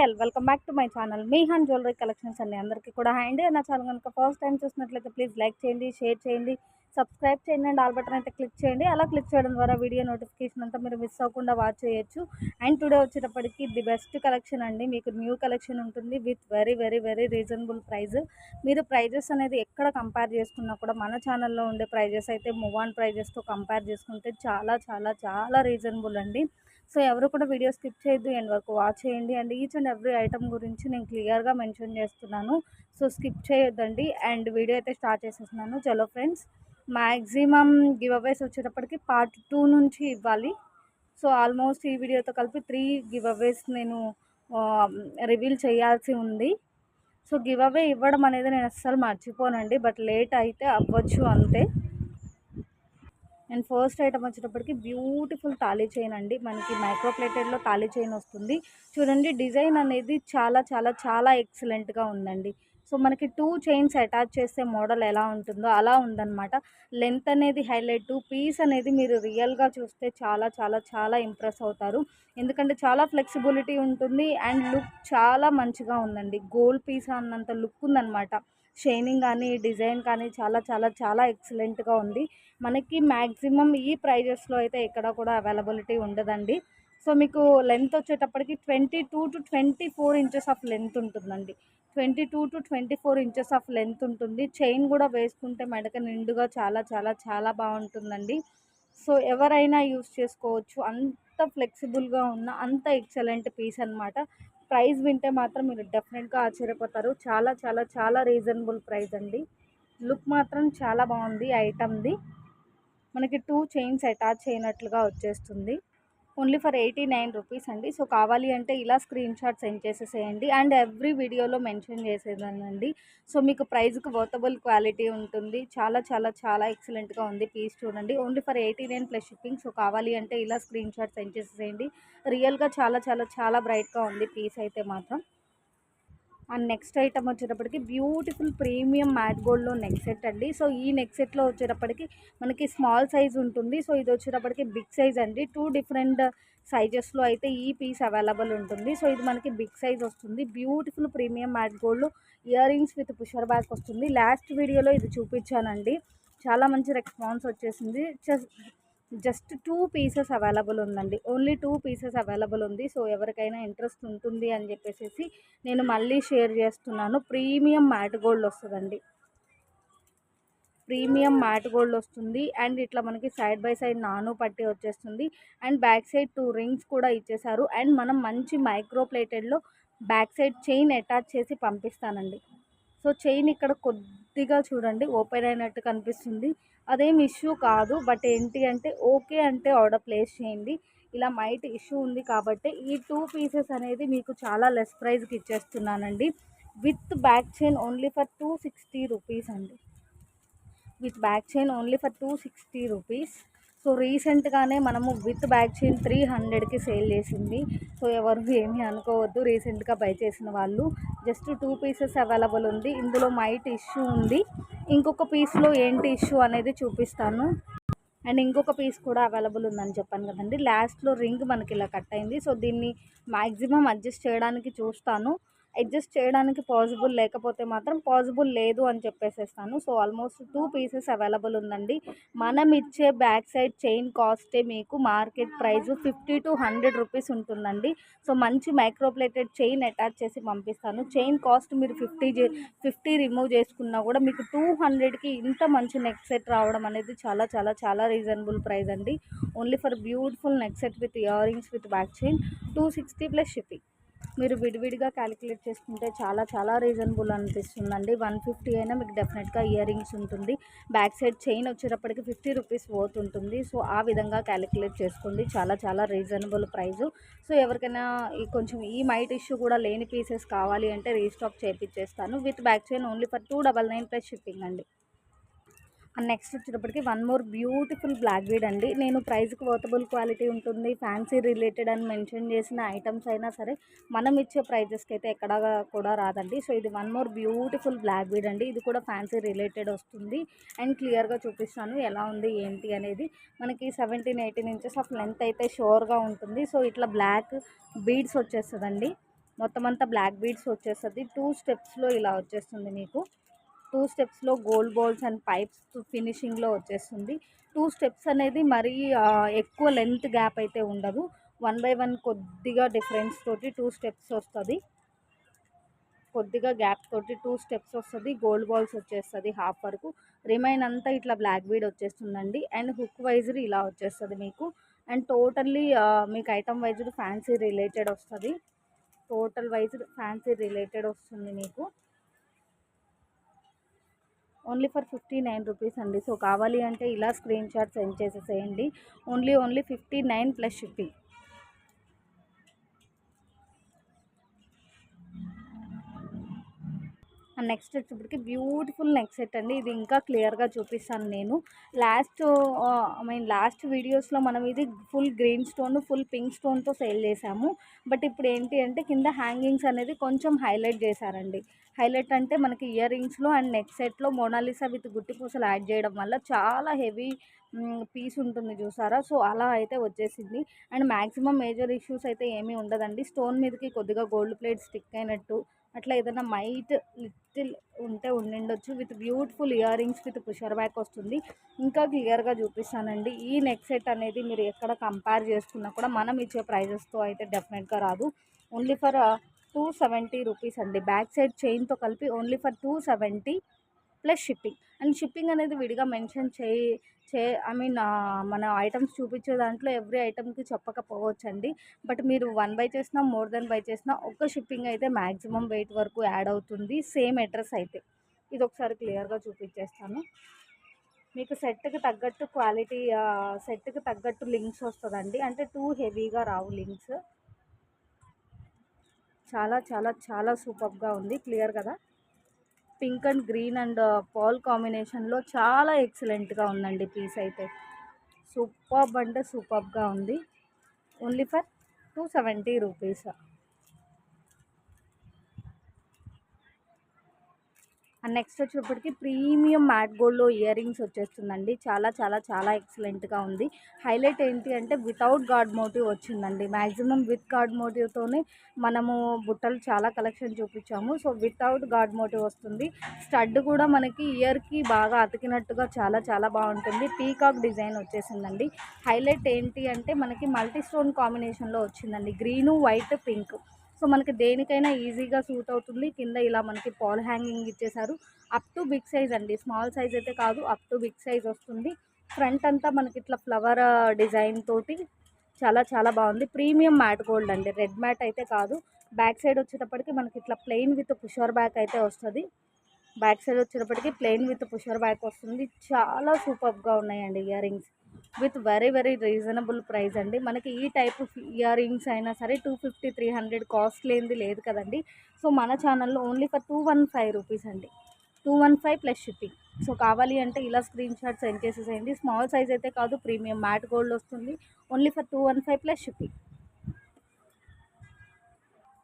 Hi all welcome back to my channel మీహాన్ jewellery collections అండి. అందరికీ కూడా హాయ్ అండి. నా ఛానల్ కనుక ఫస్ట్ టైం చూసినట్లయితే ప్లీజ్ లైక్ చేయండి, షేర్ చేయండి, సబ్స్క్రైబ్ చేయండి అండ్ ఆల్ బటన్ అయితే క్లిక్ చేయండి. అలా క్లిక్ చేయడం ద్వారా వీడియో నోటిఫికేషన్ అంతా మీరు మిస్ అవ్వకుండా వాచ్ చేయొచ్చు. అండ్ టుడే వచ్చేటప్పటికి ది బెస్ట్ కలెక్షన్ అండి. మీకు న్యూ కలెక్షన్ ఉంటుంది with very very very reasonable price. మీరు ప్రైజెస్ అనేది ఎక్కడ కంపేర్ చేసుకున్నా కూడా మన ఛానల్లో ఉండే ప్రైజెస్ అయితే మూవ్ ఆన్ ప్రైజెస్తో కంపేర్ చేసుకుంటే చాలా చాలా చాలా రీజనబుల్ అండి. సో ఎవరు కూడా వీడియో స్కిప్ చేయొద్దు, ఎండ్ వరకు వాచ్ చేయండి. And each and every item గురించి నేను క్లియర్గా మెన్షన్ చేస్తున్నాను. సో స్కిప్ చేయొద్దండి. అండ్ వీడియో అయితే స్టార్ట్ చేసేస్తున్నాను. చలో ఫ్రెండ్స్, మ్యాక్సిమం గివ్ అవేస్ వచ్చేటప్పటికి పార్ట్ 2 నుంచి ఇవ్వాలి. సో ఆల్మోస్ట్ ఈ వీడియోతో కలిపి 3 గివ్ అవేస్ నేను రివీల్ చేయాల్సి ఉంది. సో గివ్ అవే ఇవ్వడం అనేది నేను అస్సలు మర్చిపోనండి, బట్ లేట్ అయితే అవ్వచ్చు అంతే. అండ్ ఫస్ట్ ఐటమ్ వచ్చేటప్పటికి బ్యూటిఫుల్ తాళీ చైన్ అండి. మనకి మైక్రో ప్లేటెడ్లో తాళీ చైన్ వస్తుంది. చూడండి, డిజైన్ అనేది చాలా చాలా చాలా ఎక్సలెంట్గా ఉందండి. సో మనకి 2 చైన్స్ అటాచ్ చేస్తే మోడల్ ఎలా ఉంటుందో అలా ఉందన్నమాట. లెంత్ అనేది హైలైట్, పీస్ అనేది మీరు రియల్గా చూస్తే చాలా చాలా చాలా ఇంప్రెస్ అవుతారు. ఎందుకంటే చాలా ఫ్లెక్సిబిలిటీ ఉంటుంది అండ్ లుక్ చాలా మంచిగా ఉందండి. గోల్డ్ పీస్ అన్నంత లుక్ ఉందన్నమాట. షైనింగ్ కానీ డిజైన్ కానీ చాలా చాలా చాలా ఎక్సలెంట్గా ఉంది. మనకి మ్యాక్సిమం ఈ ప్రైజెస్లో అయితే ఎక్కడ కూడా అవైలబిలిటీ ఉండదండి. సో మీకు లెంత్ వచ్చేటప్పటికి 22 to 24 ఇంచెస్ ఆఫ్ లెంత్ ఉంటుందండి. 22 to 24 ఇంచెస్ ఆఫ్ లెంత్ ఉంటుంది. చైన్ కూడా వేసుకుంటే మెడక నిండుగా చాలా చాలా చాలా బాగుంటుందండి. సో ఎవరైనా యూస్ చేసుకోవచ్చు. అంత ఫ్లెక్సిబుల్గా ఉన్న అంత ఎక్సలెంట్ పీస్ అనమాట. ప్రైస్ వింటే మాత్రం మీరు డెఫినెట్గా ఆశ్చర్యపోతారు. చాలా చాలా చాలా రీజనబుల్ ప్రైస్ అండి. లుక్ మాత్రం చాలా బాగుంది ఐటమ్ది. మనకి 2 చైన్స్ అటాచ్ అయినట్లుగా వచ్చేస్తుంది. ఓన్లీ ఫర్ 89 రూపీస్ అండి. సో కావాలి అంటే ఇలా స్క్రీన్ షాట్ సెండ్ చేసేసేయండి. అండ్ ఎవ్రీ వీడియోలో మెన్షన్ చేసేదానండి. సో మీకు ప్రైస్కి వర్తబుల్ క్వాలిటీ ఉంటుంది. చాలా చాలా చాలా ఎక్సలెంట్గా ఉంది. పీస్ చూడండి, only for 89 plus shipping. So కావాలి అంటే ఇలా స్క్రీన్ షాట్ సెండ్ చేసేసేయండి. రియల్గా చాలా చాలా చాలా బ్రైట్గా ఉంది పీస్ అయితే మాత్రం. అండ్ నెక్స్ట్ ఐటమ్ వచ్చేటప్పటికి బ్యూటిఫుల్ ప్రీమియం మ్యాట్ గోల్డ్లో నెక్ సెట్ అండి. సో ఈ నెక్ సెట్లో వచ్చేటప్పటికి మనకి స్మాల్ సైజ్ ఉంటుంది. సో ఇది వచ్చేటప్పటికి బిగ్ సైజ్ అండి. 2 డిఫరెంట్ సైజెస్లో అయితే ఈ పీస్ అవైలబుల్ ఉంటుంది. సో ఇది మనకి బిగ్ సైజ్ వస్తుంది. బ్యూటిఫుల్ ప్రీమియం మ్యాట్ గోల్డ్లో ear rings with pusher back వస్తుంది. లాస్ట్ వీడియోలో ఇది చూపించానండి, చాలా మంచి రెస్పాన్స్ వచ్చేసింది. జస్ట్ 2 పీసెస్ అవైలబుల్ ఉందండి. ఓన్లీ 2 పీసెస్ అవైలబుల్ ఉంది. సో ఎవరికైనా ఇంట్రెస్ట్ ఉంటుంది అని చెప్పేసి నేను మళ్ళీ షేర్ చేస్తున్నాను. ప్రీమియం మ్యాట్ గోల్డ్ వస్తుందండి. ప్రీమియం మ్యాట్ గోల్డ్ వస్తుంది. అండ్ ఇట్లా మనకి సైడ్ బై సైడ్ నాను పట్టి వచ్చేస్తుంది. అండ్ బ్యాక్ సైడ్ 2 రింగ్స్ కూడా ఇచ్చేసారు. అండ్ మనం మంచి మైక్రో ప్లేటెడ్లో బ్యాక్ సైడ్ చైన్ అటాచ్ చేసి పంపిస్తానండి. సో చైన్ ఇక్కడ కొద్దిగా చూడండి ఓపెన్ అయినట్టు కనిపిస్తుంది. అదేం ఇష్యూ కాదు, బట్ ఏంటి అంటే ఓకే అంటే ఆర్డర్ ప్లేస్ చేయండి. ఇలా మైట్ ఇష్యూ ఉంది కాబట్టి ఈ 2 పీసెస్ అనేది మీకు చాలా లెస్ ప్రైస్కి ఇచ్చేస్తున్నానండి. With back chain only for 260 rupees అండి. With back chain only for 260 rupees. So రీసెంట్గానే మనము విత్ బ్యాక్ చైన్ 300కి సేల్ చేసింది. సో ఎవరు ఏమీ అనుకోవద్దు, రీసెంట్గా బై చేసిన వాళ్ళు. జస్ట్ 2 పీసెస్ అవైలబుల్ ఉంది. ఇందులో మైట్ ఇష్యూ ఉంది. ఇంకొక పీస్లో ఏంటి ఇష్యూ అనేది చూపిస్తాను. అండ్ ఇంకొక పీస్ కూడా అవైలబుల్ ఉందని చెప్పాను కదండి. లాస్ట్లో రింగ్ మనకి ఇలా కట్ అయింది. సో దీన్ని మ్యాక్సిమం అడ్జస్ట్ చేయడానికి చూస్తాను. అడ్జస్ట్ చేయడానికి పాసిబుల్ లేకపోతే మాత్రం పాసిబుల్ లేదు అని చెప్పేసేస్తాను. సో ఆల్మోస్ట్ 2 పీసెస్ అవైలబుల్ ఉందండి. మనం ఇచ్చే బ్యాక్ సైడ్ చైన్ కాస్టే మీకు మార్కెట్ ప్రైస్ 50 to 100 రూపీస్ ఉంటుందండి. సో మంచి మైక్రోప్లేటెడ్ చైన్ అటాచ్ చేసి పంపిస్తాను. చైన్ కాస్ట్ మీరు 50 రిమూవ్ చేసుకున్నా కూడా మీకు 200కి ఇంత మంచి నెక్ సెట్ రావడం అనేది చాలా చాలా చాలా రీజనబుల్ ప్రైస్ అండి. Only for beautiful neck set with earrings with back chain 260 plus shipping. మీరు విడివిడిగా క్యాలిక్యులేట్ చేసుకుంటే చాలా చాలా రీజనబుల్ అనిపిస్తుందండి. 150 అయినా మీకు డెఫినెట్గా ఇయర్ రింగ్స్ ఉంటుంది. బ్యాక్ సైడ్ చైన్ వచ్చేటప్పటికి 50 రూపీస్ వర్త్ ఉంటుంది. సో ఆ విధంగా క్యాలిక్యులేట్ చేసుకోండి. చాలా చాలా రీజనబుల్ ప్రైజు. సో ఎవరికైనా కొంచెం ఈ మైట్ ఇష్యూ కూడా లేని పీసెస్ కావాలి అంటే రీస్టాక్ చేయించేస్తాను. With back chain only for 299 plus shipping అండి. అండ్ నెక్స్ట్ వచ్చేటప్పటికి one more beautiful black bead అండి. నేను ప్రైస్కి వర్తబుల్ క్వాలిటీ ఉంటుంది, ఫ్యాన్సీ రిలేటెడ్ అని మెన్షన్ చేసిన ఐటమ్స్ అయినా సరే మనం ఇచ్చే ప్రైజెస్కి అయితే ఎక్కడా కూడా రాదండి. సో ఇది one more beautiful black bead అండి. ఇది కూడా ఫ్యాన్సీ రిలేటెడ్ వస్తుంది. అండ్ క్లియర్గా చూపిస్తాను ఎలా ఉంది ఏంటి అనేది. మనకి 17-18 ఇంచెస్ ఆఫ్ లెంత్ అయితే షోర్గా ఉంటుంది. సో ఇట్లా బ్లాక్ బీడ్స్ వచ్చేస్తుందండి. మొత్తం అంతా బ్లాక్ బీడ్స్ వచ్చేస్తుంది. 2 స్టెప్స్లో ఇలా వచ్చేస్తుంది మీకు. 2 స్టెప్స్లో గోల్డ్ బాల్స్ అండ్ పైప్స్ ఫినిషింగ్లో వచ్చేస్తుంది. 2 స్టెప్స్ అనేది మరీ ఎక్కువ లెంత్ గ్యాప్ అయితే ఉండదు. 1 బై 1 కొద్దిగా డిఫరెన్స్ తోటి 2 స్టెప్స్ వస్తుంది. కొద్దిగా గ్యాప్ తోటి 2 స్టెప్స్ వస్తుంది. గోల్డ్ బాల్స్ వచ్చేస్తుంది హాఫ్ వరకు. రిమైన్ అంతా ఇట్లా బ్లాక్ బీడ్ వచ్చేస్తుందండి. అండ్ హుక్ వైజ్ ఇలా వచ్చేస్తుంది మీకు. అండ్ టోటల్లీ మీకు ఐటమ్ వైజ్ ఫ్యాన్సీ రిలేటెడ్ వస్తుంది. టోటల్ వైజ్ ఫ్యాన్సీ రిలేటెడ్ వస్తుంది మీకు. ఓన్లీ ఫర్ 59 రూపీస్ అండి. సో కావాలి అంటే ఇలా స్క్రీన్ షాట్ సెండ్ చేసేసేయండి. Only 59 plus shipping. నెక్స్ట్ వచ్చేప్పటికి బ్యూటిఫుల్ నెక్ సెట్ అండి. ఇది ఇంకా క్లియర్గా చూపిస్తాను నేను. లాస్ట్ వీడియోస్లో మనం ఇది full green stone full pink స్టోన్తో సేల్ చేసాము. బట్ ఇప్పుడు ఏంటి అంటే కింద హ్యాంగింగ్స్ అనేది కొంచెం హైలైట్ చేశారండి. హైలైట్ అంటే మనకి ఇయర్ రింగ్స్లో అండ్ నెక్ సెట్లో మోనాలిసా విత్ గుట్టి పూసలు యాడ్ చేయడం వల్ల చాలా హెవీ పీస్ ఉంటుంది చూసారా. సో అలా అయితే వచ్చేసింది. అండ్ మ్యాక్సిమం మేజర్ ఇష్యూస్ అయితే ఏమీ ఉండదండి. స్టోన్ మీదకి కొద్దిగా గోల్డ్ ప్లేట్ స్టిక్ అయినట్టు అట్లా ఏదైనా మైట్ లిటిల్ ఉండిండొచ్చు. With beautiful earrings with pusher back వస్తుంది. ఇంకా క్లియర్గా చూపిస్తానండి. ఈ నెక్ సెట్ అనేది మీరు ఎక్కడ కంపేర్ చేసుకున్నా కూడా మనం ఇచ్చే ప్రైజెస్తో అయితే డెఫినెట్గా రాదు. ఓన్లీ ఫర్ 270 రూపీస్ అండి. బ్యాక్ సైడ్ చైన్తో కలిపి only for 270 plus shipping. And shipping అనేది విడిగా మెన్షన్ మన ఐటమ్స్ చూపించే దాంట్లో ఎవ్రీ ఐటమ్కి చెప్పకపోవచ్చండి. బట్ మీరు 1 బై చేసినా మోర్ దెన్ బై చేసినా ఒక్క షిప్పింగ్ అయితే మ్యాక్సిమం వెయిట్ వరకు యాడ్ అవుతుంది. సేమ్ అడ్రస్ అయితే. ఇది ఒకసారి క్లియర్గా చూపించేస్తాను మీకు. సెట్కి తగ్గట్టు క్వాలిటీ సెట్కి తగ్గట్టు లింక్స్ వస్తుందండి. అంటే టూ హెవీగా రావు లింక్స్. చాలా చాలా చాలా సూపర్గా ఉంది. క్లియర్ కదా. Pink and green and pearl కాంబినేషన్లో చాలా ఎక్సలెంట్గా ఉందండి పీస్ అయితే. సూపర్బ్ అంటే సూపర్గా ఉంది. Only for 270 rupees. And next వచ్చేటప్పటికి ప్రీమియం మ్యాట్ గోల్డ్లో ఇయర్ రింగ్స్ వచ్చేస్తుందండి. చాలా చాలా చాలా ఎక్సలెంట్గా ఉంది. హైలైట్ ఏంటి అంటే వితౌట్ గాడ్ మోటివ్ వచ్చిందండి. మ్యాక్సిమం విత్ గాడ్ మోటివ్తోనే మనము బుట్టలు చాలా కలెక్షన్ చూపించాము. సో వితౌట్ గాడ్ మోటివ్ వస్తుంది. స్టడ్ కూడా మనకి ఇయర్కి బాగా అతికినట్టుగా చాలా చాలా బాగుంటుంది. పీకాక్ డిజైన్ వచ్చేసిందండి. హైలైట్ ఏంటి అంటే మనకి మల్టీ స్టోన్ కాంబినేషన్లో వచ్చిందండి. Green white pink. సో మనకి దేనికైనా ఈజీగా సూట్ అవుతుంది. కింద ఇలా మనకి పాల్ హ్యాంగింగ్ ఇచ్చేసారు. అప్ టు బిగ్ సైజ్ అండి. స్మాల్ సైజ్ అయితే కాదు, అప్ టు బిగ్ సైజ్ వస్తుంది. ఫ్రంట్ అంతా మనకి ఇట్లా ఫ్లవర్ డిజైన్ తోటి చాలా చాలా బాగుంది. ప్రీమియం మ్యాట్ గోల్డ్ అండి. రెడ్ మ్యాట్ అయితే కాదు. బ్యాక్ సైడ్ వచ్చేటప్పటికి మనకి ఇట్లా ప్లెయిన్ విత్ పుషర్ బ్యాక్ అయితే వస్తుంది. బ్యాక్ సైడ్ వచ్చేటప్పటికి ప్లెయిన్ విత్ పుషర్ బ్యాక్ వస్తుంది. చాలా సూపర్గా ఉన్నాయండి ear rings with very very reasonable price అండి. మనకి ఈ టైప్ ఆఫ్ ఇయర్ రింగ్స్ అయినా సరే 250 300 కాస్ట్ లేనిది లేదు కదండి. సో మన ఛానల్లో ఓన్లీ ఫర్ 215 రూపీస్ అండి. 215 ప్లస్ షిప్పింగ్. సో కావాలి అంటే ఇలా స్క్రీన్ షాట్ సెండ్ చేసేసేయండి. స్మాల్ సైజ్ అయితే కాదు, ప్రీమియం మ్యాట్ గోల్డ్ వస్తుంది. Only for 215 plus shipping.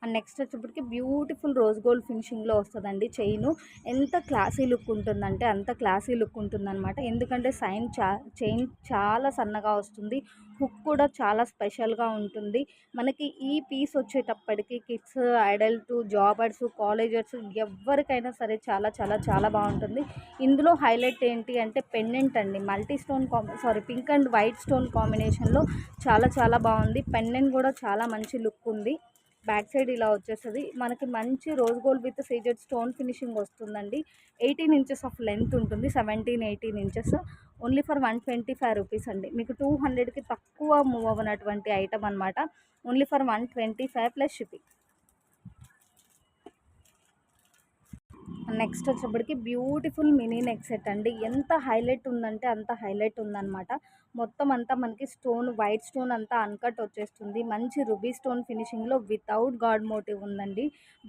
And next వచ్చేప్పటికి బ్యూటిఫుల్ రోజ్ గోల్డ్ ఫినిషింగ్లో వస్తుందండి. చైన్ ఎంత క్లాసీ లుక్ ఉంటుందంటే అంత క్లాసీ లుక్ ఉంటుందన్నమాట. ఎందుకంటే చైన్ చాలా సన్నగా వస్తుంది. హుక్ కూడా చాలా స్పెషల్గా ఉంటుంది. మనకి ఈ పీస్ వచ్చేటప్పటికి కిడ్స్, అడల్ట్, జాబర్స్, కాలేజర్స్ ఎవరికైనా సరే చాలా చాలా చాలా బాగుంటుంది. ఇందులో హైలైట్ ఏంటి అంటే పెండెంట్ అండి. Multi stone pink and white stone కాంబినేషన్లో చాలా చాలా బాగుంది. పెండెంట్ కూడా చాలా మంచి లుక్ ఉంది. బ్యాక్ సైడ్ ఇలా వచ్చేస్తుంది. మనకి మంచి rose gold with CZ stone finishing వస్తుందండి. 18 ఇంచెస్ ఆఫ్ లెంత్ ఉంటుంది. 17-18 ఇంచెస్. ఓన్లీ ఫర్ 125 రూపీస్ అండి. మీకు 200కి తక్కువ మూవ్ అవ్వనటువంటి ఐటమ్ అనమాట. Only for 125 plus shipping. Next వచ్చేప్పటికి బ్యూటిఫుల్ మినీ నెక్ సెట్ అండి. ఎంత హైలైట్ ఉందంటే అంత హైలైట్ ఉందన్నమాట. మొత్తం అంతా మనకి స్టోన్ వైట్ స్టోన్ అంతా అన్కట్ వచ్చేస్తుంది. మంచి రుబీ స్టోన్ ఫినిషింగ్లో వితౌట్ గాడ్ మోటివ్ ఉందండి.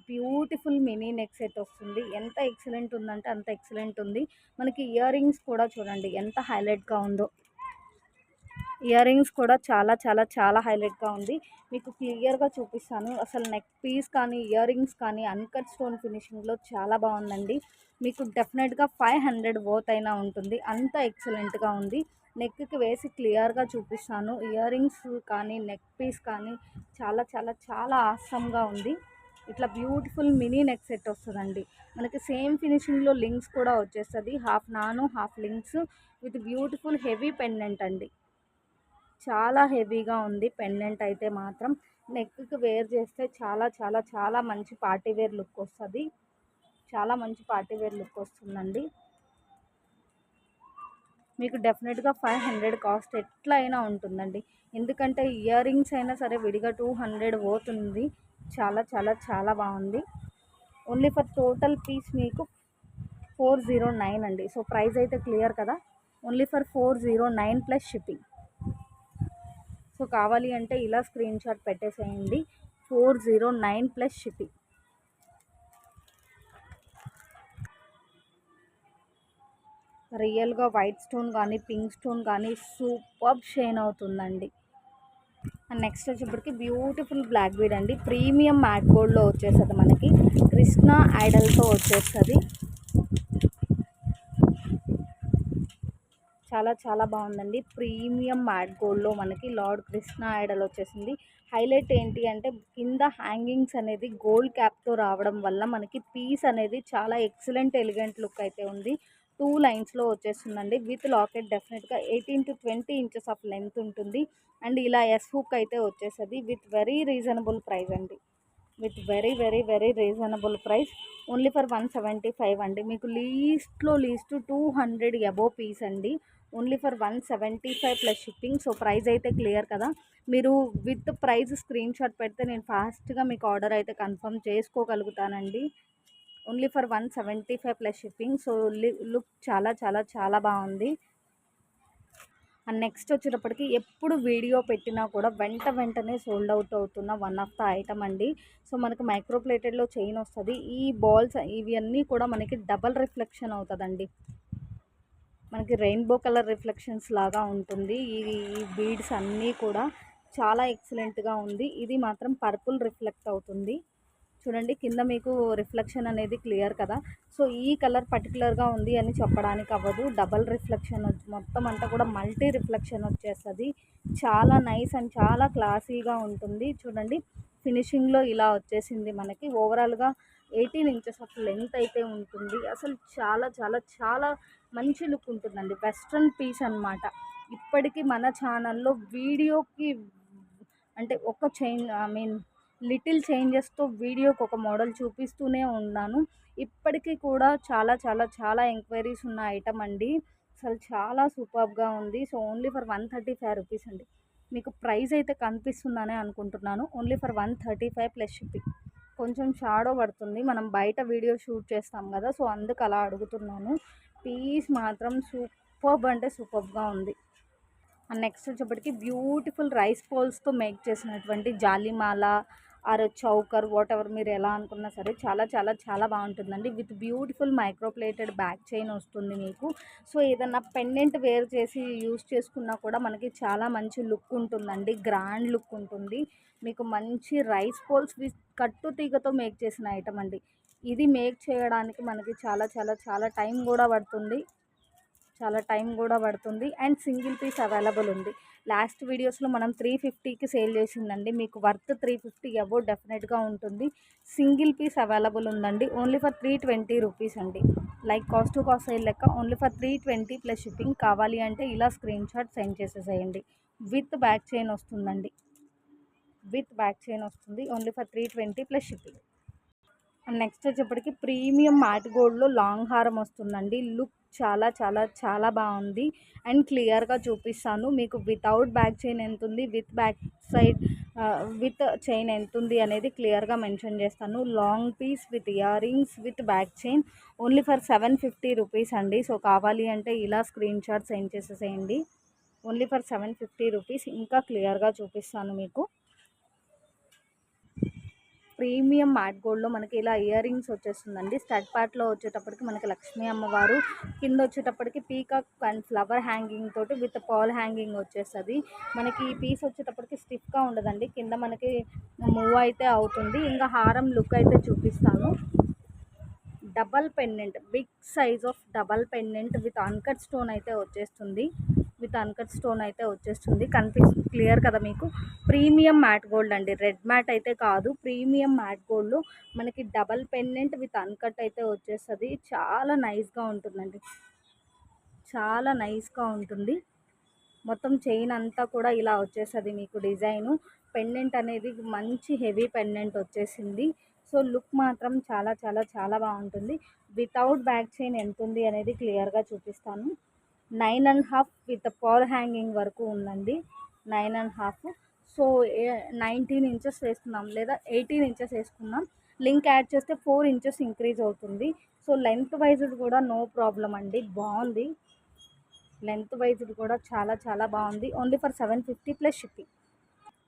బ్యూటిఫుల్ మినీ నెక్ సెట్ వస్తుంది. ఎంత ఎక్సలెంట్ ఉందంటే అంత ఎక్సలెంట్ ఉంది. మనకి ఇయర్ రింగ్స్ కూడా చూడండి ఎంత హైలైట్గా ఉందో. ఇయర్ రింగ్స్ కూడా చాలా చాలా చాలా హైలైట్గా ఉంది. మీకు క్లియర్గా చూపిస్తాను. అసలు నెక్ పీస్ కానీ ఇయర్ రింగ్స్ కానీ అన్కట్ స్టోన్ ఫినిషింగ్లో చాలా బాగుందండి. మీకు డెఫినెట్గా 500 వర్త్ అయినా ఉంటుంది. అంత ఎక్సలెంట్గా ఉంది. నెక్కి వేసి క్లియర్గా చూపిస్తాను. ఇయర్ రింగ్స్ కానీ నెక్ పీస్ కానీ చాలా చాలా చాలా ఆసమ్గా ఉంది. ఇట్లా బ్యూటిఫుల్ మినీ నెక్ సెట్ వస్తుందండి. మనకి సేమ్ ఫినిషింగ్లో లింక్స్ కూడా వచ్చేస్తుంది, హాఫ్ నాను half links with beautiful heavy pendant అండి. చాలా హెవీగా ఉంది పెండెంట్ అయితే మాత్రం. నెక్కి వేర్ చేస్తే చాలా చాలా చాలా మంచి పార్టీ వేర్ లుక్ వస్తుంది, చాలా మంచి పార్టీ వేర్ లుక్ వస్తుందండి. మీకు డెఫినెట్గా 500 కాస్ట్ ఎట్లా అయినా ఉంటుందండి. ఎందుకంటే ఇయర్ రింగ్స్ అయినా సరే విడిగా 200 పోతుంది. చాలా చాలా చాలా బాగుంది. ఓన్లీ ఫర్ టోటల్ పీస్ మీకు 409 అండి. సో ప్రైస్ అయితే క్లియర్ కదా, only for 409 plus shipping. So కావాలి అంటే ఇలా స్క్రీన్ షాట్ పెట్టేసేయండి, 409 ప్లస్ షిప్పింగ్. రియల్గా వైట్ స్టోన్ కానీ పింక్ స్టోన్ కానీ సూపర్ షైన్ అవుతుందండి. అండ్ నెక్స్ట్ వచ్చేప్పటికి బ్యూటిఫుల్ బ్లాక్ బీడ్ అండి, ప్రీమియం మ్యాట్ గోల్డ్లో వచ్చేస్తుంది, మనకి కృష్ణ ఐడల్తో వచ్చేస్తుంది. చాలా చాలా బాగుందండి. ప్రీమియం మ్యాట్ గోల్డ్లో మనకి లార్డ్ కృష్ణ ఐడల్ వచ్చేసింది. హైలైట్ ఏంటి అంటే కింద హ్యాంగింగ్స్ అనేది గోల్డ్ క్యాప్తో రావడం వల్ల మనకి పీస్ అనేది చాలా ఎక్సలెంట్ ఎలిగెంట్ లుక్ అయితే ఉంది. 2 లైన్స్లో వచ్చేస్తుందండి విత్ లాకెట్. డెఫినెట్గా 18 to 20 ఇంచెస్ ఆఫ్ లెంత్ ఉంటుంది. అండ్ ఇలా ఎస్ హుక్ అయితే వచ్చేస్తుంది విత్ వెరీ రీజనబుల్ ప్రైస్ అండి, with very very very reasonable price. Only for 175 అండి. మీకు లీస్ట్లో లీస్ట్ 200 అబోవ్ పీస్ అండి. Only for 175 plus shipping. So price అయితే క్లియర్ కదా, మీరు విత్ ప్రైస్ స్క్రీన్ షాట్ పెడితే నేను ఫాస్ట్గా మీకు ఆర్డర్ అయితే కన్ఫర్మ్ చేసుకోగలుగుతానండి. Only for 175 plus shipping. So look చాలా చాలా చాలా బాగుంది. అండ్ నెక్స్ట్ వచ్చేటప్పటికి ఎప్పుడు వీడియో పెట్టినా కూడా వెంటనే సోల్డ్ అవుట్ అవుతున్న వన్ ఆఫ్ ద ఐటమ్ అండి. సో మనకు మైక్రో ప్లేటెడ్లో చైన్ వస్తుంది. ఈ బాల్స్ ఇవన్నీ కూడా మనకి డబల్ రిఫ్లెక్షన్ అవుతుందండి, మనకి రెయిన్బో కలర్ రిఫ్లెక్షన్స్ లాగా ఉంటుంది. ఈ బీడ్స్ అన్నీ కూడా చాలా ఎక్సలెంట్గా ఉంది. ఇది మాత్రం పర్పుల్ రిఫ్లెక్ట్ అవుతుంది చూడండి, కింద మీకు రిఫ్లెక్షన్ అనేది క్లియర్ కదా. సో ఈ కలర్ పర్టికులర్గా ఉంది అని చెప్పడానికి అవ్వదు, డబల్ రిఫ్లెక్షన్ మొత్తం అంతా కూడా మల్టీ రిఫ్లెక్షన్ వచ్చేస్తుంది. చాలా నైస్ అండ్ చాలా క్లాసీగా ఉంటుంది. చూడండి ఫినిషింగ్లో ఇలా వచ్చేసింది మనకి. ఓవరాల్గా 18 ఇంచెస్ ఆఫ్ లెంత్ అయితే ఉంటుంది. అసలు చాలా చాలా చాలా మంచి లుక్ ఉంటుందండి, వెస్ట్రన్ పీస్ అనమాట. ఇప్పటికీ మన ఛానల్లో వీడియోకి అంటే ఒక చైన్ లిటిల్ చేంజెస్తో వీడియోకి ఒక మోడల్ చూపిస్తూనే ఉన్నాను. ఇప్పటికీ కూడా చాలా చాలా చాలా ఎంక్వైరీస్ ఉన్న ఐటమ్ అండి. అసలు చాలా సూపర్గా ఉంది. సో ఓన్లీ ఫర్ 135 రూపీస్ అండి. మీకు ప్రైస్ అయితే కనిపిస్తుందనే అనుకుంటున్నాను. Only for 135 plus shipping. కొంచెం షాడో పడుతుంది, మనం బయట వీడియో షూట్ చేస్తాం కదా, సో అందుకు అలా అడుగుతున్నాను. పీస్ మాత్రం సూపర్బ్ అంటే సూపర్గా ఉంది. అండ్ నెక్స్ట్ వచ్చేప్పటికి బ్యూటిఫుల్ రైస్ పోల్స్తో మేక్ చేసినటువంటి జాలిమాల ఆర్ చౌకర్ వాట్ ఎవర్ మీరు ఎలా అనుకున్నా సరే చాలా చాలా చాలా బాగుంటుందండి. With beautiful microplated back chain వస్తుంది మీకు. సో ఏదన్నా పెండెంట్ వేర్ చేసి యూస్ చేసుకున్నా కూడా మనకి చాలా మంచి లుక్ ఉంటుందండి, గ్రాండ్ లుక్ ఉంటుంది. మీకు మంచి రైస్ పోల్స్ విత్ కట్టు తీగతో మేక్ చేసిన ఐటమ్ అండి. ఇది మేక్ చేయడానికి మనకి చాలా చాలా చాలా టైం కూడా పడుతుంది, చాలా టైం కూడా పడుతుంది. అండ్ సింగిల్ పీస్ అవైలబుల్ ఉంది. లాస్ట్ వీడియోస్లో మనం 350కి సేల్ చేసిందండి, మీకు వర్త్ 350 అబౌవ్ డెఫినెట్గా ఉంటుంది. సింగిల్ పీస్ అవైలబుల్ ఉందండి, ఓన్లీ ఫర్ 320 రూపీస్ అండి. Like cost to cost sale లెక్క ఓన్లీ ఫర్ 320 ప్లస్ షిప్పింగ్. కావాలి అంటే ఇలా స్క్రీన్ షాట్ సెండ్ చేసేసేయండి. విత్ బ్యాక్ చైన్ వస్తుందండి, విత్ బ్యాక్ చైన్ వస్తుంది. Only for 320 plus shipping. And next వచ్చేప్పటికి ప్రీమియం మ్యాట్ గోల్డ్లో లాంగ్ హారం వస్తుందండి. లుక్ చాలా చాలా చాలా బాగుంది. అండ్ క్లియర్గా చూపిస్తాను మీకు, వితౌట్ బ్యాక్ చైన్ ఎంత ఉంది, with back side with chain ఎంత ఉంది అనేది క్లియర్గా మెన్షన్ చేస్తాను. Long piece with earrings with back chain only for 750 rupees అండి. సో కావాలి అంటే ఇలా స్క్రీన్ షాట్ సెండ్ చేసేసేయండి. Only for 750 rupees. ఇంకా క్లియర్గా చూపిస్తాను మీకు. ప్రీమియం మ్యాట్ గోల్డ్లో మనకి ఇలా ఇయర్ రింగ్స్ వచ్చేస్తుందండి. స్టడ్ పార్ట్లో వచ్చేటప్పటికి మనకి లక్ష్మీ అమ్మవారు, కింద వచ్చేటప్పటికి పీకాక్ అండ్ ఫ్లవర్ హ్యాంగింగ్ తోటి విత్ పాల్ హ్యాంగింగ్ వచ్చేస్తుంది. మనకి ఈ పీస్ వచ్చేటప్పటికి స్టిఫ్గా ఉండదండి, కింద మనకి మూవ్ అయితే అవుతుంది. ఇంకా హారం లుక్ అయితే చూపిస్తాను. Double pendant, big size of double pendant with uncut stone అయితే వచ్చేస్తుంది. విత్ అన్కట్ స్టోన్ అయితే వచ్చేస్తుంది. క్లియర్ కదా మీకు. ప్రీమియం మ్యాట్ గోల్డ్ అండి, రెడ్ మ్యాట్ అయితే కాదు, ప్రీమియం మ్యాట్ గోల్డ్లో మనకి డబల్ పెండెంట్ విత్ అన్కట్ అయితే వచ్చేస్తుంది. చాలా నైస్గా ఉంటుందండి, చాలా నైస్గా ఉంటుంది. మొత్తం చైన్ అంతా కూడా ఇలా వచ్చేస్తుంది మీకు డిజైను. పెండెంట్ అనేది మంచి హెవీ పెండెంట్ వచ్చేసింది. సో లుక్ మాత్రం చాలా చాలా చాలా బాగుంటుంది. వితౌట్ బ్యాక్ చైన్ ఎంత ఉంది అనేది క్లియర్గా చూపిస్తాను. 9.5 విత్ పవర్ హ్యాంగింగ్ వరకు ఉందండి. 9.5. సో 19 ఇంచెస్ వేసుకున్నాం లేదా 18 ఇంచెస్ వేసుకున్నాం. లింక్ యాడ్ చేస్తే 4 ఇంచెస్ ఇంక్రీజ్ అవుతుంది. సో లెంత్ వైజ్డ్ కూడా నో ప్రాబ్లం అండి, బాగుంది. లెంత్ వైజ్డ్ కూడా చాలా చాలా బాగుంది. Only for 750 plus shipping.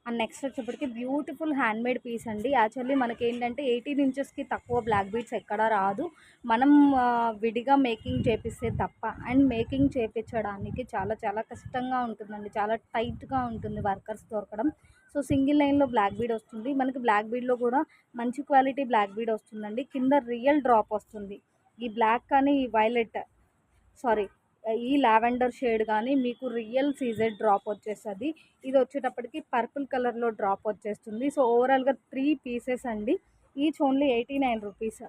And next వచ్చేప్పటికి బ్యూటిఫుల్ హ్యాండ్మేడ్ పీస్ అండి. యాక్చువల్లీ మనకి ఏంటంటే 18 ఇంచెస్కి తక్కువ బ్లాక్ బీడ్స్ ఎక్కడా రాదు, మనం విడిగా మేకింగ్ చేపిస్తే తప్ప. అండ్ మేకింగ్ చేపించడానికి చాలా చాలా కష్టంగా ఉంటుందండి, చాలా టైట్గా ఉంటుంది వర్కర్స్ దొరకడం. సో సింగిల్ లైన్లో బ్లాక్ బీడ్ వస్తుంది మనకి. బ్లాక్ బీడ్లో కూడా మంచి క్వాలిటీ బ్లాక్ బీడ్ వస్తుందండి. కింద రియల్ డ్రాప్ వస్తుంది. ఈ బ్లాక్ కానీ ఈ వైలెట్, సారీ, ఈ లావెండర్ షేడ్ కానీ మీకు రియల్ సీజెడ్ డ్రాప్ వచ్చేస్తుంది. ఇది వచ్చేటప్పటికి పర్పుల్ కలర్లో డ్రాప్ వచ్చేస్తుంది. సో ఓవరాల్గా 3 పీసెస్ అండి, ఈచ్ ఓన్లీ 89 రూపీస్.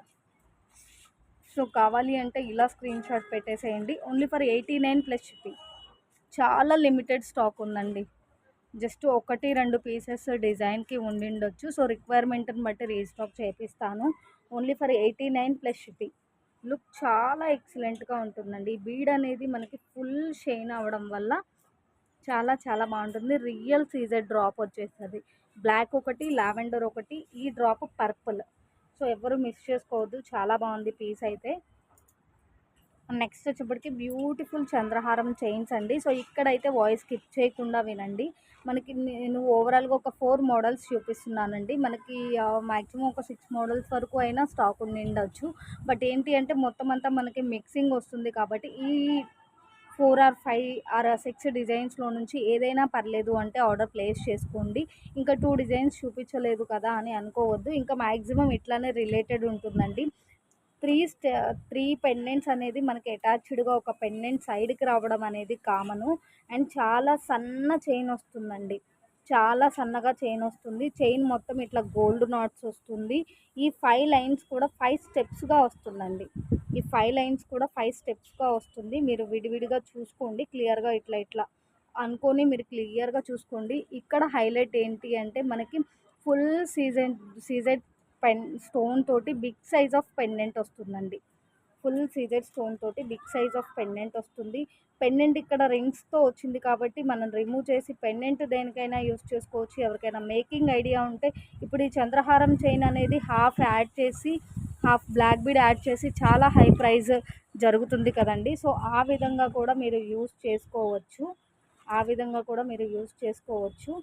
సో కావాలి అంటే ఇలా స్క్రీన్ షాట్ పెట్టేసేయండి. Only for 89 plus shipping. చాలా లిమిటెడ్ స్టాక్ ఉందండి, జస్ట్ 1-2 పీసెస్ డిజైన్కి ఉండిండొచ్చు. సో రిక్వైర్మెంట్ని బట్టి రీస్టాక్ చేపిస్తాను. Only for 89 plus shipping. Look చాలా ఎక్సలెంట్గా ఉంటుందండి. ఈ బీడ్ అనేది మనకి ఫుల్ షైన్ అవ్వడం వల్ల చాలా చాలా బాగుంటుంది. రియల్ సీజెడ్ డ్రాప్ వచ్చేస్తుంది. బ్లాక్ ఒకటి, లావెండర్ ఒకటి, ఈ డ్రాప్ పర్పుల్. సో ఎవరు మిస్ చేసుకోవద్దు, చాలా బాగుంది పీస్ అయితే. నెక్స్ట్ వచ్చేప్పటికి బ్యూటిఫుల్ చంద్రహారం చైన్స్ అండి. సో ఇక్కడైతే వాయిస్ స్కిప్ చేయకుండా వినండి. మనకి నేను ఓవరాల్గా ఒక 4 మోడల్స్ చూపిస్తున్నానండి. మనకి మ్యాక్సిమం ఒక 6 మోడల్స్ వరకు అయినా స్టాక్ ఉండిండొచ్చు. బట్ ఏంటి అంటే మొత్తం అంతా మనకి మిక్సింగ్ వస్తుంది కాబట్టి ఈ 4 ఆర్ 5 ఆర్ 6 డిజైన్స్లో నుంచి ఏదైనా పర్లేదు అంటే ఆర్డర్ ప్లేస్ చేసుకోండి. ఇంకా 2 డిజైన్స్ చూపించలేదు కదా అని అనుకోవద్దు. ఇంకా మ్యాక్సిమం ఇట్లానే రిలేటెడ్ ఉంటుందండి. 3 పెండెంట్స్ అనేది మనకి అటాచ్డ్గా ఒక పెండెంట్ సైడ్కి రావడం అనేది కామను. అండ్ చాలా సన్న చైన్ వస్తుందండి, చాలా సన్నగా చైన్ వస్తుంది. చైన్ మొత్తం ఇట్లా గోల్డ్ నాట్స్ వస్తుంది. ఈ 5 లైన్స్ కూడా 5 స్టెప్స్గా వస్తుందండి. ఈ 5 లైన్స్ కూడా 5 స్టెప్స్గా వస్తుంది. మీరు విడివిడిగా చూసుకోండి క్లియర్గా, ఇట్లా ఇట్లా అనుకొని మీరు క్లియర్గా చూసుకోండి. ఇక్కడ హైలైట్ ఏంటి అంటే మనకి ఫుల్ సీజెడ్ స్టోన్ తోటి బిగ్ సైజ్ ఆఫ్ పెండెంట్ వస్తుందండి. ఫుల్ సీజెడ్ స్టోన్ తోటి బిగ్ సైజ్ ఆఫ్ పెండెంట్ వస్తుంది. పెండెంట్ ఇక్కడ రింగ్స్తో వచ్చింది కాబట్టి మనం రిమూవ్ చేసి పెండెంట్ దేనికైనా యూస్ చేసుకోవచ్చు. ఎవరికైనా మేకింగ్ ఐడియా ఉంటే ఇప్పుడు ఈ చంద్రహారం చైన్ అనేది హాఫ్ యాడ్ చేసి, హాఫ్ బ్లాక్ బీడ్ యాడ్ చేసి చాలా హై ప్రైస్ జరుగుతుంది కదండి. సో ఆ విధంగా కూడా మీరు యూస్ చేసుకోవచ్చు, ఆ విధంగా కూడా మీరు యూస్ చేసుకోవచ్చు.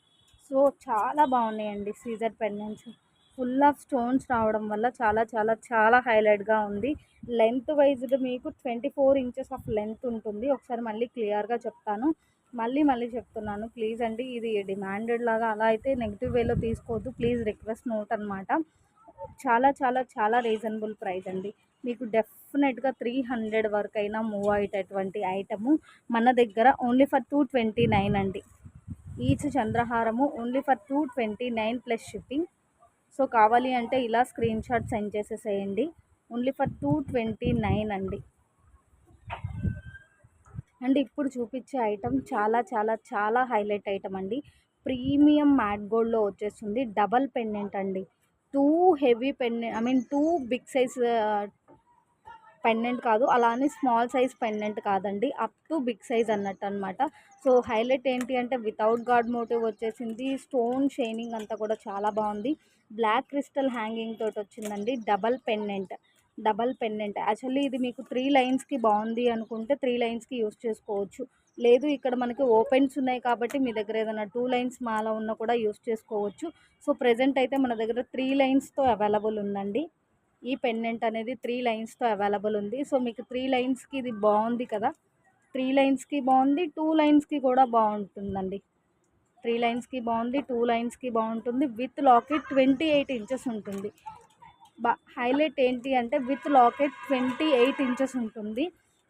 సో చాలా బాగున్నాయండి సీజర్ పెండెంట్స్. ఫుల్ ఆఫ్ స్టోన్స్ రావడం వల్ల చాలా చాలా చాలా హైలైట్గా ఉంది. లెంత్ వైజ్డ్ మీకు 24 ఇంచెస్ ఆఫ్ లెంత్ ఉంటుంది. ఒకసారి మళ్ళీ క్లియర్గా చెప్తాను, మళ్ళీ చెప్తున్నాను ప్లీజ్ అండి. ఇది డిమాండెడ్ లాగా అలా అయితే నెగిటివ్ వేలో తీసుకోవద్దు, ప్లీజ్ రిక్వెస్ట్ నోట్ అనమాట. చాలా చాలా చాలా రీజనబుల్ ప్రైస్ అండి. మీకు డెఫినెట్గా 300 వరకు అయినా మూవ్ అయ్యేటటువంటి ఐటము మన దగ్గర ఓన్లీ ఫర్ 229 అండి. ఈచ్ చంద్రహారము only for 229 plus shipping. So కావాలి అంటే ఇలా స్క్రీన్ షాట్ సెండ్ చేసేసేయండి. ఓన్లీ ఫర్ 229 అండి. అండ్ ఇప్పుడు చూపించే ఐటమ్ చాలా చాలా చాలా హైలైట్ ఐటమ్ అండి. ప్రీమియం మ్యాట్ గోల్డ్లో వచ్చేస్తుంది. డబల్ పెండెంట్ అండి. 2 heavy pendant, 2 big size pendant కాదు, అలానే స్మాల్ సైజ్ పెండెంట్ కాదండి, అప్ టు బిగ్ సైజ్ అన్నట్టు అనమాట. సో హైలైట్ ఏంటి అంటే వితౌట్ గాడ్ మోటివ్ వచ్చేసింది. స్టోన్ షైనింగ్ అంతా కూడా చాలా బాగుంది. బ్లాక్ క్రిస్టల్ హ్యాంగింగ్ తోటి వచ్చిందండి. డబల్ పెండెంట్ యాక్చువల్లీ ఇది మీకు 3 లైన్స్కి బాగుంది అనుకుంటే 3 లైన్స్కి యూస్ చేసుకోవచ్చు. లేదు ఇక్కడ మనకి ఓపెన్స్ ఉన్నాయి కాబట్టి మీ దగ్గర ఏదైనా 2 లైన్స్ మాల ఉన్నా కూడా యూస్ చేసుకోవచ్చు. సో ప్రెజెంట్ అయితే మన దగ్గర 3 లైన్స్తో అవైలబుల్ ఉందండి. ఈ పెండెంట్ అనేది 3 లైన్స్తో అవైలబుల్ ఉంది. సో మీకు 3 లైన్స్కి ఇది బాగుంది కదా, 3 లైన్స్కి బాగుంది, 2 లైన్స్కి కూడా బాగుంటుందండి. 3 లైన్స్కి బాగుంది, 2 లైన్స్కి బాగుంటుంది. విత్ లాకెట్ 28 ఇంచెస్ ఉంటుంది. హైలైట్ ఏంటి అంటే విత్ లాకెట్ 28 ఇంచెస్ ఉంటుంది.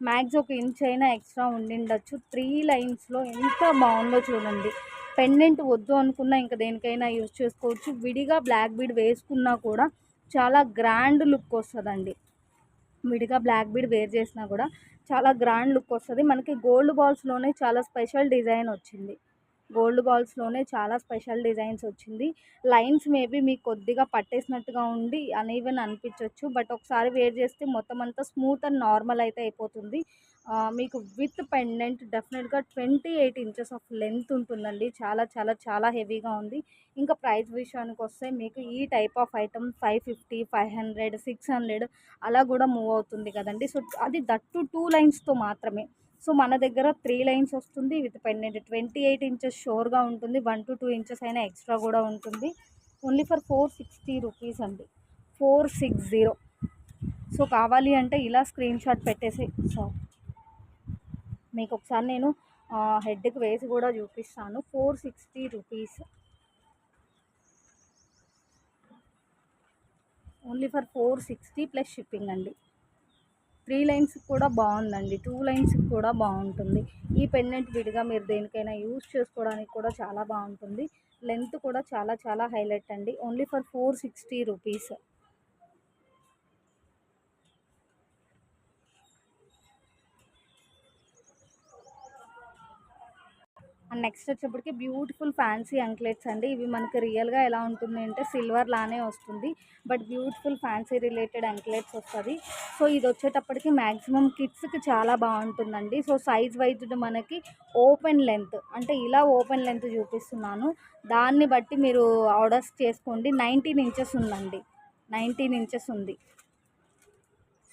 మ్యాక్స్ ఒక ఇంచ్ అయినా ఎక్స్ట్రా ఉండిండొచ్చు. 3 లైన్స్లో ఎంత బాగుందో చూడండి. పెండెంట్ వద్దు అనుకున్నా ఇంకా దేనికైనా యూజ్ చేసుకోవచ్చు. విడిగా బ్లాక్ బీడ్ వేసుకున్నా కూడా చాలా గ్రాండ్ లుక్ వస్తుందండి. విడిగా బ్లాక్ బీడ్ వేర్ చేసినా కూడా చాలా గ్రాండ్ లుక్ వస్తుంది. మనకి గోల్డ్ బాల్స్లోనే చాలా స్పెషల్ డిజైన్ వచ్చింది. గోల్డ్ బాల్స్లోనే చాలా స్పెషల్ డిజైన్స్ వచ్చింది. లైన్స్ మేబీ మీకు కొద్దిగా పట్టేసినట్టుగా ఉండి అన్ఈవెన్ అనిపించవచ్చు. బట్ ఒకసారి వేర్ చేస్తే మొత్తం అంతా స్మూత్ అండ్ నార్మల్ అయితే అయిపోతుంది. మీకు విత్ పెండెంట్ డెఫినెట్గా 28 ఇంచెస్ ఆఫ్ లెంత్ ఉంటుందండి. చాలా చాలా చాలా హెవీగా ఉంది. ఇంకా ప్రైస్ విషయానికి వస్తే మీకు ఈ టైప్ ఆఫ్ ఐటమ్ 550, 500, 600 అలా కూడా మూవ్ అవుతుంది కదండి. సో అది దట్టు 2 లైన్స్తో మాత్రమే. సో మన దగ్గర 3 లైన్స్ వస్తుంది విత్ పెండెంట్. 28 ఇంచెస్ షోర్గా ఉంటుంది. 1 to 2 ఇంచెస్ అయినా ఎక్స్ట్రా కూడా ఉంటుంది. ఓన్లీ ఫర్ 460 రూపీస్ అండి. 460. సో కావాలి అంటే ఇలా స్క్రీన్ షాట్ పెట్టేసి మీకు ఒకసారి నేను హెడ్కి వేసి కూడా చూపిస్తాను. 460 rupees only for 460 plus shipping అండి. 3 లైన్స్కి కూడా బాగుందండి. 2 లైన్స్కి కూడా బాగుంటుంది. ఈ పెండెంట్ విడిగా మీరు దేనికైనా యూజ్ చేసుకోవడానికి కూడా చాలా బాగుంటుంది. లెంత్ కూడా చాలా చాలా హైలైట్ అండి. Only for 460 rupees. And next వచ్చేప్పటికి బ్యూటిఫుల్ ఫ్యాన్సీ అంక్లెట్స్ అండి. ఇవి మనకి రియల్గా ఎలా ఉంటుంది అంటే సిల్వర్ లానే వస్తుంది. బట్ బ్యూటిఫుల్ ఫ్యాన్సీ రిలేటెడ్ అంక్లెట్స్ వస్తుంది. సో ఇది వచ్చేటప్పటికి మ్యాక్సిమం కిడ్స్కి చాలా బాగుంటుందండి. సో సైజ్ వైజ్ మనకి ఓపెన్ లెంత్ అంటే ఇలా ఓపెన్ లెంత్ చూపిస్తున్నాను. దాన్ని బట్టి మీరు ఆర్డర్స్ చేసుకోండి. 19 ఇంచెస్ ఉందండి. 19 ఇంచెస్ ఉంది.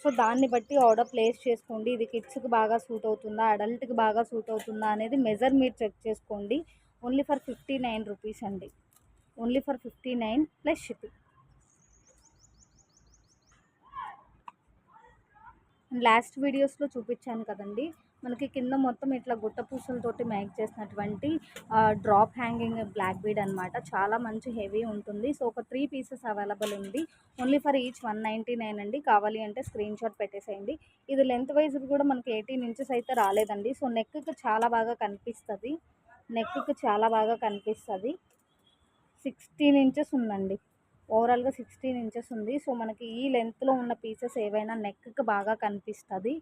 సో దాన్ని బట్టి ఆర్డర్ ప్లేస్ చేసుకోండి. ఇది కిడ్స్కి బాగా సూట్ అవుతుందా, అడల్ట్కి బాగా సూట్ అవుతుందా అనేది మెజర్ మీరు చెక్ చేసుకోండి. ఓన్లీ ఫర్ 59 రూపీస్ అండి. Only for 59 plus shipping. Last వీడియోస్లో చూపించాను కదండి, మనకి కింద మొత్తం ఇట్లా గుట్ట పూసలతోటి మేక్ చేసినటువంటి డ్రాప్ హ్యాంగింగ్ బ్లాక్ బీడ్ అనమాట. చాలా మంచి హెవీ ఉంటుంది. సో ఒక 3 పీసెస్ అవైలబుల్ ఉంది. ఓన్లీ ఫర్ ఈచ్ 199 అండి. కావాలి అంటే స్క్రీన్ షాట్ పెట్టేసేయండి. ఇది లెంత్ వైజ్ కూడా మనకి 18 ఇంచెస్ అయితే రాలేదండి. సో నెక్కి చాలా బాగా కనిపిస్తుంది. నెక్కి చాలా బాగా కనిపిస్తుంది. 16 ఇంచెస్ ఉందండి. ఓవరాల్గా 16 ఇంచెస్ ఉంది. సో మనకి ఈ లెంత్లో ఉన్న పీసెస్ ఏవైనా నెక్కి బాగా కనిపిస్తుంది.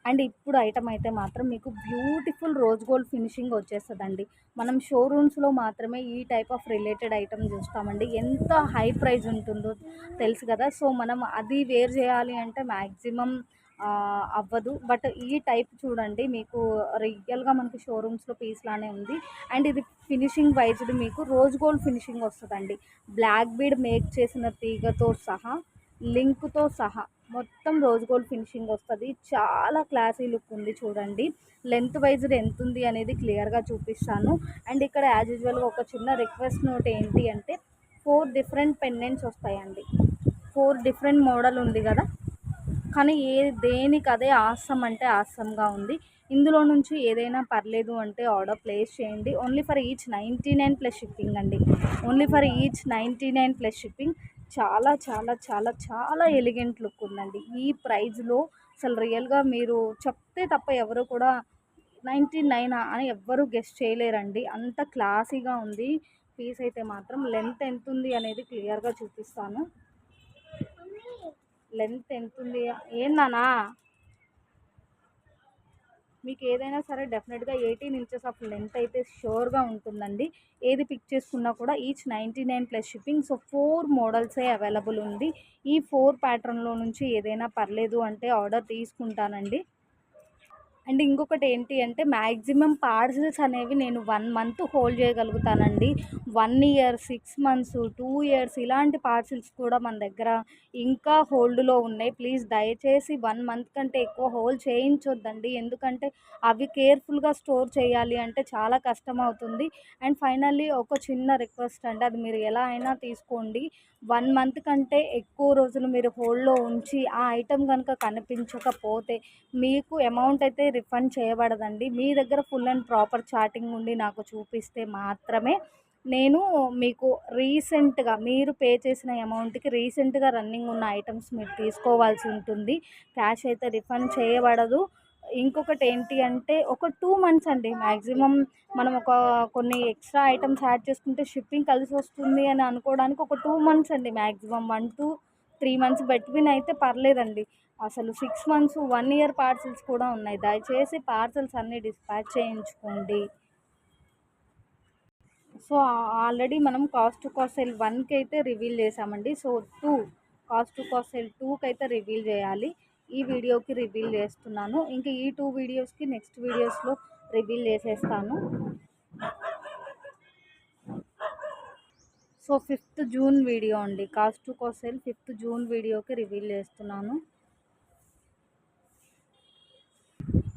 అండ్ ఇప్పుడు ఐటమ్ అయితే మాత్రం మీకు బ్యూటిఫుల్ రోజ్ గోల్డ్ ఫినిషింగ్ వచ్చేస్తుందండి. మనం షోరూమ్స్లో మాత్రమే ఈ టైప్ ఆఫ్ రిలేటెడ్ ఐటమ్ చూస్తామండి. ఎంత హై ప్రైస్ ఉంటుందో తెలుసు కదా. సో మనం అది వేర్ చేయాలి అంటే మ్యాక్సిమం అవ్వదు. బట్ ఈ టైప్ చూడండి, మీకు రియల్గా మనకి షోరూమ్స్లో పీస్ లానే ఉంది. అండ్ ఇది ఫినిషింగ్ వైజ్డ్ మీకు రోజ్ గోల్డ్ ఫినిషింగ్ వస్తుందండి. బ్లాక్ బీడ్ మేక్ చేసిన తీగతో సహా, లింక్తో సహా మొత్తం రోజ్ గోల్డ్ ఫినిషింగ్ వస్తుంది. చాలా క్లాసీ లుక్ ఉంది చూడండి. లెంత్ వైజ్డ్ ఎంత ఉంది అనేది క్లియర్గా చూపిస్తాను. అండ్ ఇక్కడ యాజ్ యూజువల్గా ఒక చిన్న రిక్వెస్ట్ నోట్ ఏంటి అంటే 4 డిఫరెంట్ పెండెంట్స్ వస్తాయండి. 4 డిఫరెంట్ మోడల్ ఉంది కదా, కానీ దేనికి అదే ఆసమ్ అంటే ఆసమ్గా ఉంది. ఇందులో నుంచి ఏదైనా పర్లేదు అంటే ఆర్డర్ ప్లేస్ చేయండి. Only for each 99 plus shipping అండి. Only for each 99 plus shipping. చాలా చాలా చాలా చాలా ఎలిగెంట్ లుక్ ఉందండి ఈ ప్రైజ్లో. అసలు రియల్గా మీరు చెప్తే తప్ప ఎవరు కూడా 99 అని ఎవ్వరూ గెస్ట్ చేయలేరండి. అంత క్లాసీగా ఉంది పీస్ అయితే మాత్రం. లెంత్ ఎంత ఉంది అనేది క్లియర్గా చూపిస్తాను. లెంత్ ఎంత ఉంది ఏందన్నా, మీకు ఏదైనా సరే డెఫినెట్గా 18 ఇంచెస్ ఆఫ్ లెంత్ అయితే షూర్గా ఉంటుందండి. ఏది పిక్ చేసుకున్నా కూడా ఈచ్ 99 ప్లస్ షిప్పింగ్. సో 4 మోడల్సే అవైలబుల్ ఉంది. ఈ 4 ప్యాటర్న్లో నుంచి ఏదైనా పర్లేదు అంటే ఆర్డర్ తీసుకుంటానండి. అండ్ ఇంకొకటి ఏంటి అంటే మ్యాక్సిమం పార్సిల్స్ అనేవి నేను 1 మంత్ హోల్డ్ చేయగలుగుతానండి. 1 ఇయర్, 6 మంత్స్, 2 ఇయర్స్ ఇలాంటి పార్సిల్స్ కూడా మన దగ్గర ఇంకా హోల్డ్లో ఉన్నాయి. ప్లీజ్ దయచేసి 1 మంత్ కంటే ఎక్కువ హోల్డ్ చేయించొద్దండి. ఎందుకంటే అవి కేర్ఫుల్గా స్టోర్ చేయాలి అంటే చాలా కష్టం అవుతుంది. అండ్ ఫైనల్లీ ఒక చిన్న రిక్వెస్ట్ అండి, అది మీరు ఎలా అయినా తీసుకోండి. 1 మంత్ కంటే ఎక్కువ రోజులు మీరు హోల్డ్లో ఉంచి ఆ ఐటెం కనుక కనిపించకపోతే మీకు అమౌంట్ అయితే రిఫండ్ చేయబడదండి. మీ దగ్గర ఫుల్ అండ్ ప్రాపర్ చార్టింగ్ ఉండి నాకు చూపిస్తే మాత్రమే నేను మీకు రీసెంట్‌గా మీరు పే చేసిన అమౌంట్‌కి రీసెంట్‌గా రన్నింగ్ ఉన్న ఐటెమ్స్ మీరు తీసుకోవాల్సి ఉంటుంది. క్యాష్ అయితే రిఫండ్ చేయబడదు. ఇంకొకటి ఏంటి అంటే ఒక 2 మంత్స్ అండి మాక్సిమం. మనం కొన్ని ఎక్స్‌ట్రా ఐటెమ్స్ యాడ్ చేసుకుంటే షిప్పింగ్ కలిసొస్తుంది అని అనుకోవడానికి ఒక 2 మంత్స్ అండి మాక్సిమం. 1-3 మంత్స్ బిట్వీన్ అయితే పర్లేదండి. అసలు 6 మంత్స్, 1 ఇయర్ పార్సెల్స్ కూడా ఉన్నాయి. దయచేసి పార్సెల్స్ అన్నీ డిస్పాచ్ చేయించుకోండి. సో, ఆల్రెడీ మనం కాస్ట్ టు కాస్ట్ సేల్ 1కి అయితే రివీల్ చేసామండి. So, 2 cost to cost sale 2కైతే రివీల్ చేయాలి. ఈ వీడియోకి రివీల్ చేస్తున్నాను. ఇంకా ఈ 2 వీడియోస్‌కి నెక్స్ట్ వీడియోస్‌లో రివీల్ చేసేస్తాను. సో, 5th జూన్ వీడియో అండి. Cost to cost sale 5th June వీడియోకి రివీల్ చేస్తున్నాను.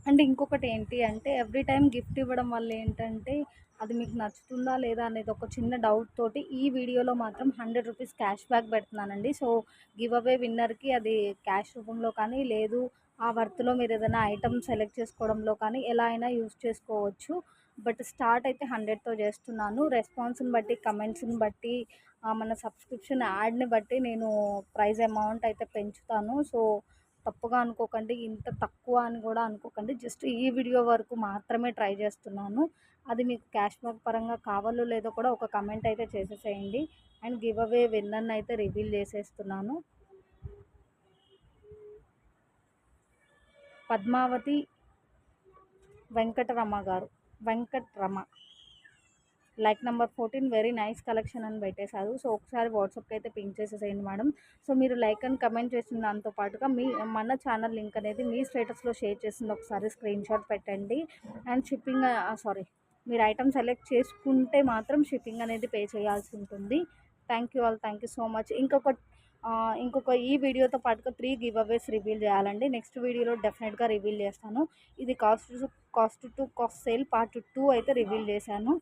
అండ్ ఇంకొకటి ఏంటి అంటే ఎవ్రీ టైమ్ గిఫ్ట్ ఇవ్వడం వల్ల ఏంటంటే అది మీకు నచ్చుతుందా లేదా అనేది ఒక చిన్న డౌట్ తోటి ఈ వీడియోలో మాత్రం 100 రూపీస్ క్యాష్ బ్యాక్ పెడుతున్నానండి. సో గివ్ అవే విన్నర్కి అది క్యాష్ రూపంలో కానీ లేదు ఆ వర్త్లో మీరు ఏదైనా ఐటమ్ సెలెక్ట్ చేసుకోవడంలో కానీ ఎలా అయినా యూస్ చేసుకోవచ్చు. బట్ స్టార్ట్ అయితే 100తో చేస్తున్నాను. రెస్పాన్స్ని బట్టి కమెంట్స్ని బట్టి మన సబ్స్క్రిప్షన్ యాడ్ని బట్టి నేను ప్రైజ్ అమౌంట్ అయితే పెంచుతాను. సో తప్పుగా అనుకోకండి. ఇంత తక్కువ అని కూడా అనుకోకండి. జస్ట్ ఈ వీడియో వరకు మాత్రమే ట్రై చేస్తున్నాను. అది మీకు క్యాష్ బ్యాక్ పరంగా కావాలో లేదో కూడా ఒక కమెంట్ అయితే చేసేసేయండి. అండ్ గివ్ అవే విన్నర్‌ని అయితే రివీల్ చేసేస్తున్నాను. పద్మావతి వెంకటరమ గారు. Venkatrama. Like number 14 very nice collection అని పెట్టేశారు. సో ఒకసారి వాట్సాప్కి అయితే పింక్ చేసేసేయండి మేడం. సో మీరు లైక్ అండ్ కమెంట్ చేసిన దాంతో పాటుగా మన ఛానల్ లింక్ అనేది మీ స్టేటస్లో షేర్ చేసింది ఒకసారి స్క్రీన్ షాట్ పెట్టండి. అండ్ షిప్పింగ్ సారీ మీరు ఐటమ్ సెలెక్ట్ చేసుకుంటే మాత్రం షిప్పింగ్ అనేది పే చేయాల్సి ఉంటుంది. Thank you all. Thank you so much. ఇంకొక ఈ వీడియోతో పాటుగా 3 గివ్ అవేస్ రివీల్ చేయాలండి. నెక్స్ట్ వీడియోలో డెఫినెట్గా రివీల్ చేస్తాను. ఇది cost to cost sale part 2 అయితే రివీల్ చేశాను.